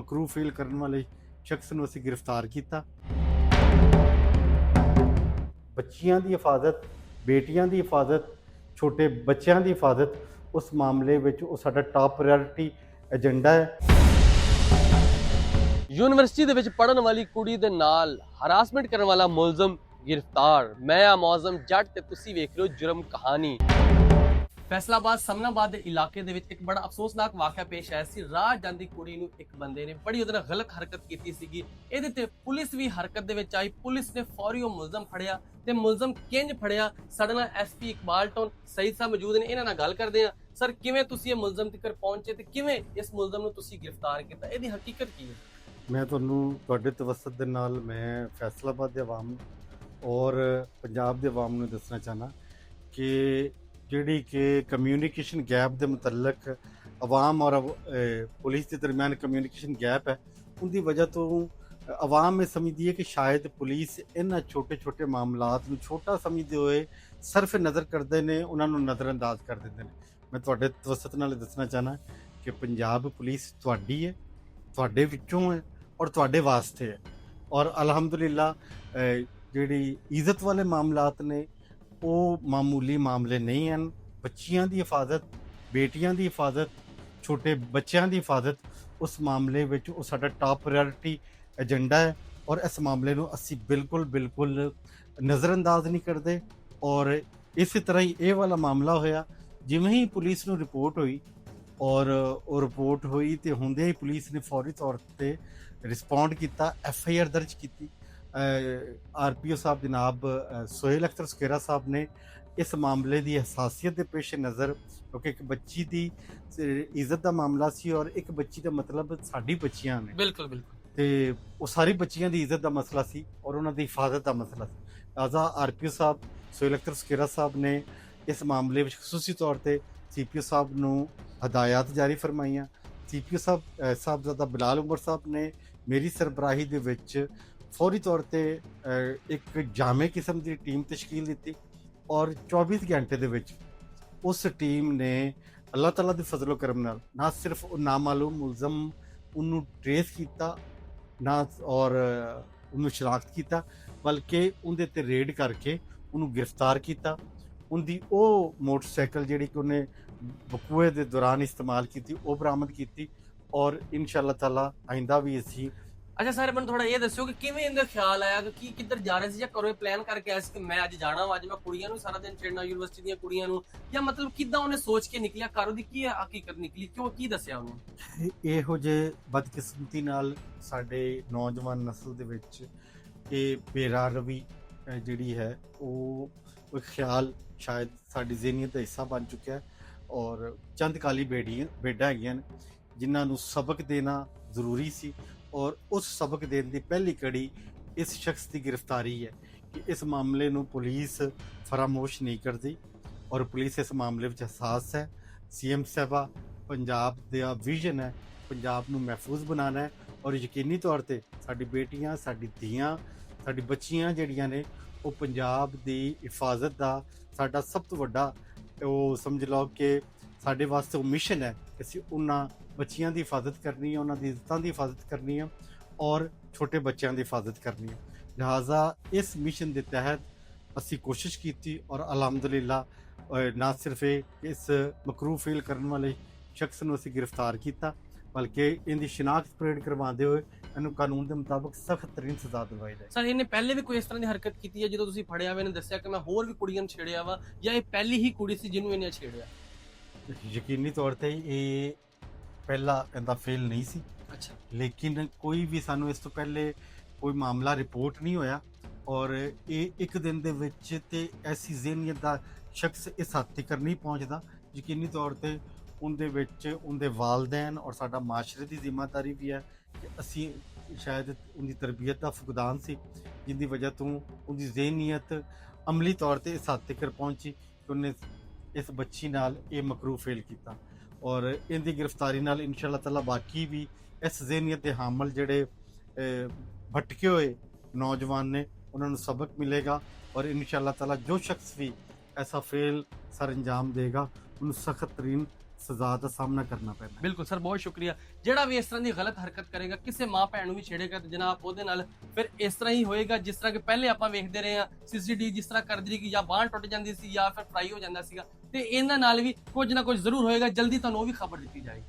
ਮਕਰੂ fail ਕਰਨ ਵਾਲੇ ਸ਼ਖਸ ਨੂੰ ਅਸੀਂ ਗ੍ਰਿਫਤਾਰ ਕੀਤਾ। ਬੱਚੀਆਂ ਦੀ ਹਿਫਾਜ਼ਤ, ਬੇਟੀਆਂ ਦੀ ਹਿਫਾਜ਼ਤ, ਛੋਟੇ ਬੱਚਿਆਂ ਦੀ ਹਿਫਾਜ਼ਤ, ਉਸ ਮਾਮਲੇ ਵਿੱਚ ਉਹ ਸਾਡਾ ਟਾਪ ਪ੍ਰਾਇੋਰਟੀ ਏਜੰਡਾ ਹੈ। ਯੂਨੀਵਰਸਿਟੀ ਦੇ ਵਿੱਚ ਪੜ੍ਹਨ ਵਾਲੀ ਕੁੜੀ ਦੇ ਨਾਲ ਹਰਾਸਮੈਂਟ ਕਰਨ ਵਾਲਾ ਮੁਲਜ਼ਮ ਗ੍ਰਿਫਤਾਰ। ਮੈਂ ਆ ਮੌਜ਼ਮ ਜੱਟ ਤੇ ਤੁਸੀਂ ਵੇਖ ਰਹੇ ਹੋ ਜੁਰਮ ਕਹਾਣੀ। ਫੈਸਲਾਬਾਦ ਸਮਨਾਬਾਦ ਦੇ ਇਲਾਕੇ ਦੇ ਵਿੱਚ ਇੱਕ ਬੜਾ ਅਫਸੋਸਨਾਕ ਵਾਕਿਆ ਪੇਸ਼ ਆਇਆ ਸੀ। ਰਾਹ ਜਾਂਦੀ ਕੁੜੀ ਨੂੰ ਇੱਕ ਬੰਦੇ ਨੇ ਬੜੀ ਉਹਦੇ ਨਾਲ ਗਲਤ ਹਰਕਤ ਕੀਤੀ ਸੀਗੀ। ਇਹਦੇ ਤੇ ਪੁਲਿਸ ਵੀ ਹਰਕਤ ਦੇ ਵਿੱਚ ਆਈ। ਪੁਲਿਸ ਨੇ ਫੌਰੀ ਉਹ ਮੁਲਜ਼ਮ ਫੜਿਆ ਤੇ ਮੁਲਜ਼ਮ ਕਿੰਜ ਫੜਿਆ, ਸਾਡੇ ਨਾਲ ਐਸਪੀ ਇਕਬਾਲ ਟੌਨ ਸਈਦ ਸਾਹਿਬ ਮੌਜੂਦ ਨੇ। ਇਹਨਾਂ ਨਾਲ ਗੱਲ ਕਰਦੇ ਆ। ਸਰ, ਕਿਵੇਂ ਤੁਸੀਂ ਇਹ ਮੁਲਜ਼ਮ ਤੱਕ ਪਹੁੰਚੇ ਤੇ ਕਿਵੇਂ ਇਸ ਮੁਲਜ਼ਮ ਨੂੰ ਤੁਸੀਂ ਗ੍ਰਿਫਤਾਰ ਕੀਤਾ, ਇਹਦੀ ਹਕੀਕਤ ਕੀ ਹੈ? ਮੈਂ ਤੁਹਾਨੂੰ ਤੁਹਾਡੇ ਤਵੱਸਤ ਦੇ ਨਾਲ ਮੈਂ ਫੈਸਲਾਬਾਦ ਦੇ ਆਵਾਮ ਔਰ ਪੰਜਾਬ ਦੇ ਆਵਾਮ ਨੂੰ ਦੱਸਣਾ ਚਾਹਨਾ ਕਿ ਜਿਹੜੀ ਕਿ ਕਮਿਊਨੀਕੇਸ਼ਨ ਗੈਪ ਦੇ ਮੁਤਲਕ ਆਵਾਮ ਔਰ ਪੁਲਿਸ ਦੇ ਦਰਮਿਆਨ ਕਮਿਊਨੀਕੇਸ਼ਨ ਗੈਪ ਹੈ, ਉਹਦੀ ਵਜ੍ਹਾ ਤੋਂ ਆਵਾਮ ਇਹ ਸਮਝਦੀ ਹੈ ਕਿ ਸ਼ਾਇਦ ਪੁਲਿਸ ਇਹਨਾਂ ਛੋਟੇ ਛੋਟੇ ਮਾਮਲਾਤ ਨੂੰ ਛੋਟਾ ਸਮਝਦੇ ਹੋਏ ਸਰਫ ਨਜ਼ਰ ਕਰਦੇ ਨੇ, ਉਹਨਾਂ ਨੂੰ ਨਜ਼ਰਅੰਦਾਜ਼ ਕਰ ਦਿੰਦੇ ਨੇ। ਮੈਂ ਤੁਹਾਡੇ ਤਵੱਸਤ ਨਾਲ ਦੱਸਣਾ ਚਾਹਨਾ ਕਿ ਪੰਜਾਬ ਪੁਲਿਸ ਤੁਹਾਡੀ ਹੈ, ਤੁਹਾਡੇ ਵਿੱਚੋਂ ਹੈ ਔਰ ਤੁਹਾਡੇ ਵਾਸਤੇ ਹੈ। ਔਰ ਅਲਹਮਦੁਲਿਲਾ ਜਿਹੜੀ ਇੱਜ਼ਤ ਵਾਲੇ ਮਾਮਲਾਤ ਨੇ ਉਹ ਮਾਮੂਲੀ ਮਾਮਲੇ ਨਹੀਂ ਹਨ। ਬੱਚੀਆਂ ਦੀ ਹਿਫਾਜ਼ਤ, ਬੇਟੀਆਂ ਦੀ ਹਿਫਾਜ਼ਤ, ਛੋਟੇ ਬੱਚਿਆਂ ਦੀ ਹਿਫਾਜ਼ਤ, ਉਸ ਮਾਮਲੇ ਵਿੱਚ ਉਹ ਸਾਡਾ ਟਾਪ ਪ੍ਰਾਇੋਰਟੀ ਏਜੰਡਾ ਹੈ। ਔਰ ਇਸ ਮਾਮਲੇ ਨੂੰ ਅਸੀਂ ਬਿਲਕੁਲ ਨਜ਼ਰਅੰਦਾਜ਼ ਨਹੀਂ ਕਰਦੇ। ਔਰ ਇਸੇ ਤਰ੍ਹਾਂ ਹੀ ਇਹ ਵਾਲਾ ਮਾਮਲਾ ਹੋਇਆ, ਜਿਵੇਂ ਹੀ ਪੁਲਿਸ ਨੂੰ ਰਿਪੋਰਟ ਹੋਈ ਔਰ ਉਹ ਰਿਪੋਰਟ ਹੋਈ ਤੇ ਹੁੰਦੇ ਹੀ ਪੁਲਿਸ ਨੇ ਫੌਰੀ ਤੌਰ ਤੇ ਰਿਸਪੌਂਡ ਕੀਤਾ, FIR ਦਰਜ ਕੀਤੀ। RPO ਸਾਹਿਬ ਜਨਾਬ ਸੋਹੇਲ ਅਖਤਰ ਸਕੇਰਾ ਸਾਹਿਬ ਨੇ ਇਸ ਮਾਮਲੇ ਦੀ ਹਸਾਸੀਅਤ ਦੇ ਪੇਸ਼ ਨਜ਼ਰ, ਕਿਉਂਕਿ ਇੱਕ ਬੱਚੀ ਦੀ ਇੱਜ਼ਤ ਦਾ ਮਾਮਲਾ ਸੀ ਔਰ ਇੱਕ ਬੱਚੀ ਦਾ ਮਤਲਬ ਸਾਡੀ ਬੱਚੀਆਂ ਨੇ, ਬਿਲਕੁਲ ਤੇ ਉਹ ਸਾਰੀ ਬੱਚੀਆਂ ਦੀ ਇੱਜ਼ਤ ਦਾ ਮਸਲਾ ਸੀ ਔਰ ਉਹਨਾਂ ਦੀ ਹਿਫਾਜ਼ਤ ਦਾ ਮਸਲਾ ਸੀ। ਲਿਹਾਜ਼ਾ RPO ਸਾਹਿਬ ਸੋਹੇਲ ਅਖਤਰ ਸਕੇਰਾ ਸਾਹਿਬ ਨੇ ਇਸ ਮਾਮਲੇ ਵਿੱਚ ਖਸੂਸੀ ਤੌਰ ਤੇ CPO ਸਾਹਿਬ ਨੂੰ ਹਦਾਇਤ ਜਾਰੀ ਫਰਮਾਈਆਂ। CPO ਸਾਹਿਬਜ਼ਾਦਾ ਬਿਲਾਲ ਉਮਰ ਸਾਹਿਬ ਨੇ ਮੇਰੀ ਸਰਬਰਾਹੀ ਦੇ ਵਿੱਚ ਫੌਰੀ ਤੌਰ ਤੇ ਇੱਕ ਜਾਮੇ ਕਿਸਮ ਦੀ ਟੀਮ ਤਸ਼ਕੀਲ ਦਿੱਤੀ ਔਰ 24 ਘੰਟੇ ਦੇ ਵਿੱਚ ਉਸ ਟੀਮ ਨੇ ਅੱਲਾਹ ਤਾਲਾ ਦੇ ਫਜ਼ਲ ਕਰਮ ਨਾਲ ਨਾ ਸਿਰਫ ਉਹ ਨਾਮਾਲੂਮ ਮੁਲਜ਼ਮ ਉਹਨੂੰ ਟ੍ਰੇਸ ਕੀਤਾ ਨਾ ਔਰ ਉਹਨੂੰ ਸ਼ਨਾਖਤ ਕੀਤਾ, ਬਲਕਿ ਉਹਦੇ ਤੇ ਰੇਡ ਕਰਕੇ ਉਹਨੂੰ ਗ੍ਰਿਫਤਾਰ ਕੀਤਾ। ਉਹਦੀ ਉਹ ਮੋਟਰਸਾਈਕਲ ਜਿਹੜੀ ਕਿ ਉਹਨੇ ਵਕੂਏ ਦੇ ਦੌਰਾਨ ਇਸਤੇਮਾਲ ਕੀਤੀ ਉਹ ਬਰਾਮਦ ਕੀਤੀ ਔਰ ਇਨਸ਼ਾਅੱਲਾ ਤਾਲਾ ਆਇੰਦਾ ਵੀ ਅਸੀਂ। ਅੱਛਾ ਸਰ, ਮੈਨੂੰ ਥੋੜਾ ਇਹ ਦੱਸਿਓ ਕਿ ਕਿਵੇਂ ਇਹਦਾ ਖਿਆਲ ਆਇਆ ਕਿ ਕਿੱਧਰ ਜਾ ਰਹੇ ਸੀ, ਜਾਂ ਘਰੋਂ ਪਲਾਨ ਕਰਕੇ ਆਇਆ ਸੀ ਕਿ ਮੈਂ ਅੱਜ ਜਾਣਾ ਵਾ, ਅੱਜ ਮੈਂ ਕੁੜੀਆਂ ਨੂੰ ਸਾਰਾ ਦਿਨ ਛੇੜਨਾ, ਯੂਨੀਵਰਸਿਟੀ ਦੀਆਂ ਕੁੜੀਆਂ ਨੂੰ, ਜਾਂ ਮਤਲਬ ਕਿੱਦਾਂ ਉਹਨੇ ਸੋਚ ਕੇ ਨਿਕਲਿਆ, ਘਰੋਂ ਦੀ ਕੀ ਹਕੀਕਤ ਨਿਕਲੀ, ਕਿਉਂ, ਕੀ ਦੱਸਿਆ ਉਹਨੇ? ਇਹੋ ਜਿਹੇ ਬਦਕਿਸਮਤੀ ਨਾਲ ਸਾਡੇ ਨੌਜਵਾਨ ਨਸਲ ਦੇ ਵਿੱਚ ਇਹ ਬੇਰਾਰਵੀ ਜਿਹੜੀ ਹੈ ਉਹ ਖਿਆਲ ਸ਼ਾਇਦ ਸਾਡੀ ਜ਼ਿਹਨੀਅਤ ਦਾ ਹਿੱਸਾ ਬਣ ਚੁੱਕਿਆ ਹੈ। ਔਰ ਚੰਦ ਕਾਲੀ ਬੇਟਾਂ ਹੈਗੀਆਂ ਨੇ ਜਿਨ੍ਹਾਂ ਨੂੰ ਸਬਕ ਦੇਣਾ ਜ਼ਰੂਰੀ ਸੀ ਔਰ ਉਸ ਸਬਕ ਦੇਣ ਦੀ ਪਹਿਲੀ ਕੜੀ ਇਸ ਸ਼ਖਸ ਦੀ ਗ੍ਰਿਫਤਾਰੀ ਹੈ ਕਿ ਇਸ ਮਾਮਲੇ ਨੂੰ ਪੁਲਿਸ ਫਰਾਮੋਸ਼ ਨਹੀਂ ਕਰਦੀ ਔਰ ਪੁਲਿਸ ਇਸ ਮਾਮਲੇ ਵਿੱਚ ਹਸਾਸ ਹੈ। CM ਸਾਹਿਬਾ ਪੰਜਾਬ ਦਾ ਵਿਜ਼ਨ ਹੈ ਪੰਜਾਬ ਨੂੰ ਮਹਿਫੂਜ਼ ਬਣਾਉਣਾ ਹੈ ਔਰ ਯਕੀਨੀ ਤੌਰ ਤੇ ਸਾਡੀ ਬੇਟੀਆਂ, ਸਾਡੀ ਧੀਆਂ, ਸਾਡੀ ਬੱਚੀਆਂ ਜਿਹੜੀਆਂ ਨੇ ਉਹ ਪੰਜਾਬ ਦੀ ਹਿਫਾਜ਼ਤ ਦਾ ਸਾਡਾ ਸਭ ਤੋਂ ਵੱਡਾ ਉਹ ਸਮਝ ਲਓ ਕਿ ਸਾਡੇ ਵਾਸਤੇ ਉਹ ਮਿਸ਼ਨ ਹੈ ਕਿ ਅਸੀਂ ਉਹਨਾਂ ਬੱਚੀਆਂ ਦੀ ਹਿਫਾਜ਼ਤ ਕਰਨੀ ਹੈ, ਉਹਨਾਂ ਦੀ ਇੱਜ਼ਤਾਂ ਦੀ ਹਿਫਾਜ਼ਤ ਕਰਨੀ ਹੈ ਔਰ ਛੋਟੇ ਬੱਚਿਆਂ ਦੀ ਹਿਫਾਜ਼ਤ ਕਰਨੀ ਹੈ। ਲਿਹਾਜ਼ਾ ਇਸ ਮਿਸ਼ਨ ਦੇ ਤਹਿਤ ਅਸੀਂ ਕੋਸ਼ਿਸ਼ ਕੀਤੀ ਔਰ ਅਲਹਮਦੁਲਿਲਾ ਨਾ ਸਿਰਫ ਇਸ ਮਕਰੂ ਫੇਲ ਕਰਨ ਵਾਲੇ ਸ਼ਖਸ ਨੂੰ ਅਸੀਂ ਗ੍ਰਿਫਤਾਰ ਕੀਤਾ, ਬਲਕਿ ਇਹਦੀ ਸ਼ਨਾਖਤ ਪਰੇਡ ਕਰਵਾਉਂਦੇ ਹੋਏ ਇਹਨੂੰ ਕਾਨੂੰਨ ਦੇ ਮੁਤਾਬਕ ਸਖਤ ਤਰੀਨ ਸਜ਼ਾ ਦਿਲਵਾਈ ਜਾਏ। ਸਰ, ਇਹਨੇ ਪਹਿਲੇ ਵੀ ਕੋਈ ਇਸ ਤਰ੍ਹਾਂ ਦੀ ਹਰਕਤ ਕੀਤੀ ਹੈ ਜਦੋਂ ਤੁਸੀਂ ਫੜਿਆ ਵਾ, ਇਹਨੇ ਦੱਸਿਆ ਕਿ ਮੈਂ ਹੋਰ ਵੀ ਕੁੜੀਆਂ ਨੂੰ ਛੇੜਿਆ ਵਾ, ਜਾਂ ਇਹ ਪਹਿਲੀ ਹੀ ਕੁੜੀ ਸੀ ਜਿਹਨੂੰ ਇਹਨੇ ਛੇੜਿਆ? ਯਕੀਨੀ ਤੌਰ ਤੇ ਇਹ ਪਹਿਲਾ ਇਹਦਾ ਫੇਲ ਨਹੀਂ ਸੀ। ਅੱਛਾ। ਲੇਕਿਨ ਕੋਈ ਵੀ ਸਾਨੂੰ ਇਸ ਤੋਂ ਪਹਿਲੇ ਕੋਈ ਮਾਮਲਾ ਰਿਪੋਰਟ ਨਹੀਂ ਹੋਇਆ ਔਰ ਇਹ ਇੱਕ ਦਿਨ ਦੇ ਵਿੱਚ ਤੇ ਐਸੀ ਜ਼ਿਹਨੀਅਤ ਦਾ ਸ਼ਖਸ ਇਸ ਹੱਦ ਤੱਕ ਨਹੀਂ ਪਹੁੰਚਦਾ। ਯਕੀਨੀ ਤੌਰ ਤੇ ਉਹਦੇ ਵਿੱਚ ਉਹਦੇ ਵਾਲਦੈਨ ਔਰ ਸਾਡਾ ਮਾਸ਼ਰੇ ਦੀ ਜ਼ਿੰਮੇਵਾਰੀ ਵੀ ਹੈ ਕਿ ਅਸੀਂ ਸ਼ਾਇਦ ਉਹਦੀ ਤਰਬੀਅਤ ਦਾ ਫੁਕਦਾਨ ਸੀ ਜਿੰਦੀ ਵਜ੍ਹਾ ਤੋਂ ਉਹਦੀ ਜ਼ਿਹਨੀਅਤ ਅਮਲੀ ਤੌਰ ਤੇ ਇਸ ਹੱਦ ਤੱਕ ਪਹੁੰਚੀ ਕਿ ਉਹਨੇ ਇਸ ਬੱਚੀ ਨਾਲ ਇਹ ਮਕਰੂ ਫੇਲ ਕੀਤਾ ਔਰ ਇਹਦੀ ਗ੍ਰਿਫਤਾਰੀ ਨਾਲ ਇਨਸ਼ਾਅੱਲਾ ਤਾਲਾ ਬਾਕੀ ਵੀ ਇਸ ਜ਼ਿਹਨੀਅਤ ਦੇ ਹਾਮਲ ਜਿਹੜੇ ਭਟਕੇ ਹੋਏ ਨੌਜਵਾਨ ਨੇ ਉਹਨਾਂ ਨੂੰ ਸਬਕ ਮਿਲੇਗਾ ਔਰ ਇਨਸ਼ਾਅੱਲਾ ਤਾਲਾ ਜੋ ਸ਼ਖਸ ਵੀ ਐਸਾ ਫੇਲ ਸਰ ਅੰਜਾਮ ਦੇਗਾ ਉਹਨੂੰ ਸਖਤ ਤਰੀਨ ਸਜ਼ਾ ਦਾ ਸਾਹਮਣਾ ਕਰਨਾ ਪੈਂਦਾ ਹੈ। ਬਿਲਕੁਲ ਸਰ, ਬਹੁਤ ਸ਼ੁਕਰੀਆ। ਜਿਹੜਾ ਵੀ ਇਸ ਤਰ੍ਹਾਂ ਦੀ ਗਲਤ ਹਰਕਤ ਕਰੇਗਾ, ਕਿਸੇ ਮਾਂ ਭੈਣ ਨੂੰ ਵੀ ਛੇੜੇਗਾ ਤੇ ਜਨਾਬ ਉਹਦੇ ਨਾਲ ਫਿਰ ਇਸ ਤਰ੍ਹਾਂ ਹੀ ਹੋਏਗਾ ਜਿਸ ਤਰ੍ਹਾਂ ਕਿ ਪਹਿਲੇ ਆਪਾਂ ਵੇਖਦੇ ਰਹੇ ਹਾਂ ਸੀਸੀਡੀ ਜਿਸ ਤਰ੍ਹਾਂ ਕਰਦੀ ਰਹੀ ਕਿ ਜਾਂ ਬਾਂਹ ਟੁੱਟ ਜਾਂਦੀ ਸੀ ਜਾਂ ਫਿਰ ਫਰਾਈ ਹੋ ਜਾਂਦਾ ਸੀਗਾ, ਤੇ ਇਹਨਾਂ ਨਾਲ ਵੀ ਕੁਝ ਨਾ ਕੁਝ ਜ਼ਰੂਰ ਹੋਏਗਾ। ਜਲਦੀ ਤੁਹਾਨੂੰ ਉਹ ਵੀ ਖਬਰ ਦਿੱਤੀ ਜਾਏਗੀ।